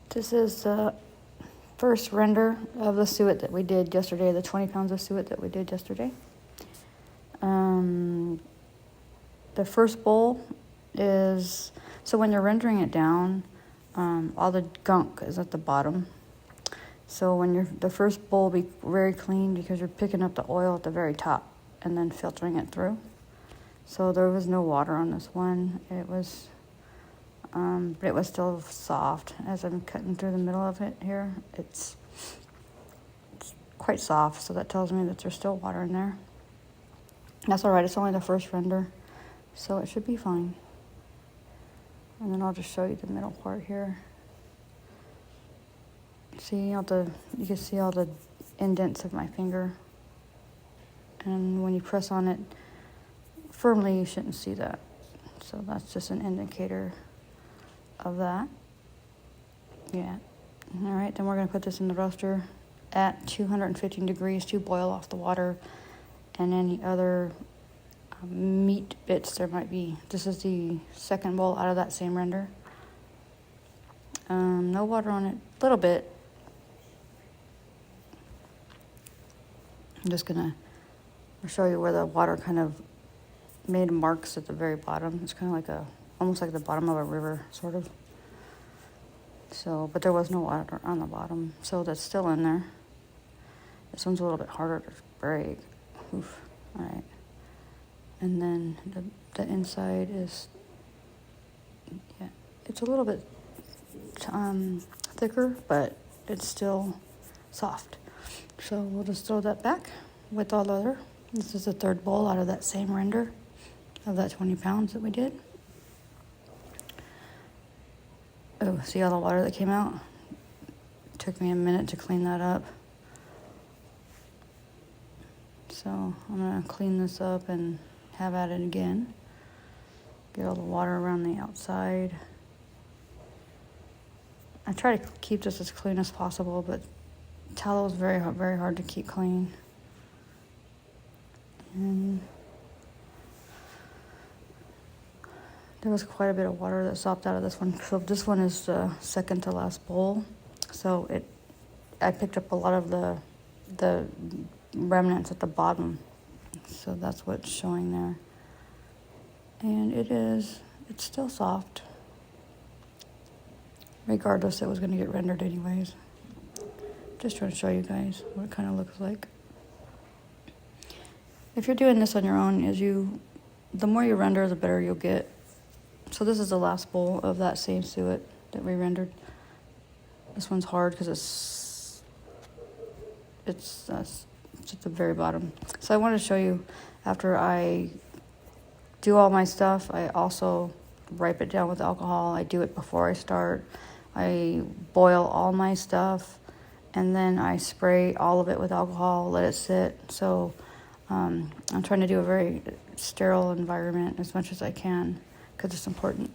This is the first render of the suet that we did yesterday, the 20 pounds of suet that we did yesterday. The first bowl is, so when you're rendering it down, all the gunk is at the bottom. So when the first bowl will be very clean because you're picking up the oil at the very top and then filtering it through. So there was no water on this one. It was still soft. As I'm cutting through the middle of it here, it's quite soft, so that tells me that there's still water in there. That's all right, it's only the first render, so it should be fine. And then I'll just show you the middle part here. See you can see all the indents of my finger. And when you press on it firmly, you shouldn't see that. So that's just an indicator of that. Yeah. All right, then we're going to put this in the roaster at 215 degrees to boil off the water and any other meat bits there might be. This is the second bowl out of that same render. No water on it, a little bit. I'm just going to show you where the water kind of made marks at the very bottom. It's kind of like almost like the bottom of a river, sort of. So, but there was no water on the bottom, so that's still in there. This one's a little bit harder to break. Oof. All right. And then the inside is, yeah, it's a little bit thicker, but it's still soft. So we'll just throw that back with all the other. This is the third bowl out of that same render of that 20 pounds that we did. Oh, see all the water that came out? It took me a minute to clean that up. So I'm gonna clean this up and have at it again. Get all the water around the outside. I try to keep this as clean as possible, but tallow is very, very hard to keep clean. And there was quite a bit of water that sopped out of this one. So this one is the second to last bowl. So I picked up a lot of the remnants at the bottom. So that's what's showing there. And it's still soft. Regardless, it was going to get rendered anyways. Just trying to show you guys what it kind of looks like. If you're doing this on your own, the more you render, the better you'll get. So this is the last bowl of that same suet that we rendered. This one's hard because it's at the very bottom. So I want to show you, after I do all my stuff, I also wipe it down with alcohol. I do it before I start. I boil all my stuff, and then I spray all of it with alcohol, let it sit. So I'm trying to do a very sterile environment as much as I can, because it's important.